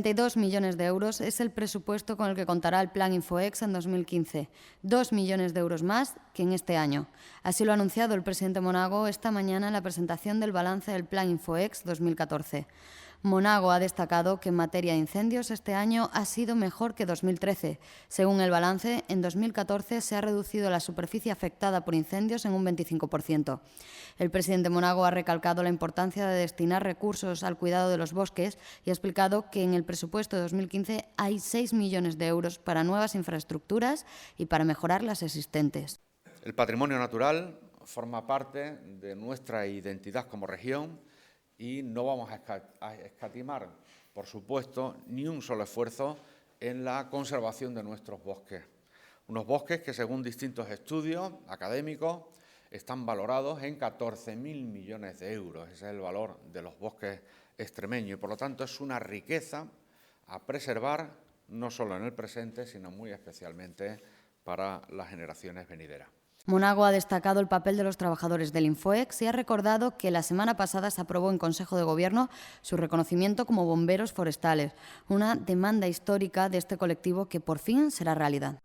32 millones de euros es el presupuesto con el que contará el Plan Infoex en 2015, 2 millones de euros más que en este año. Así lo ha anunciado el presidente Monago esta mañana en la presentación del balance del Plan Infoex 2014. Monago ha destacado que en materia de incendios este año ha sido mejor que 2013. Según el balance, en 2014 se ha reducido la superficie afectada por incendios en un 25%. El presidente Monago ha recalcado la importancia de destinar recursos al cuidado de los bosques y ha explicado que en el presupuesto de 2015 hay 6 millones de euros para nuevas infraestructuras y para mejorar las existentes. El patrimonio natural forma parte de nuestra identidad como región y no vamos a escatimar, por supuesto, ni un solo esfuerzo en la conservación de nuestros bosques. Unos bosques que, según distintos estudios académicos, están valorados en 14.000 millones de euros. Ese es el valor de los bosques extremeños y, por lo tanto, es una riqueza a preservar no solo en el presente, sino muy especialmente para las generaciones venideras. Monago ha destacado el papel de los trabajadores del Infoex y ha recordado que la semana pasada se aprobó en Consejo de Gobierno su reconocimiento como bomberos forestales, una demanda histórica de este colectivo que por fin será realidad.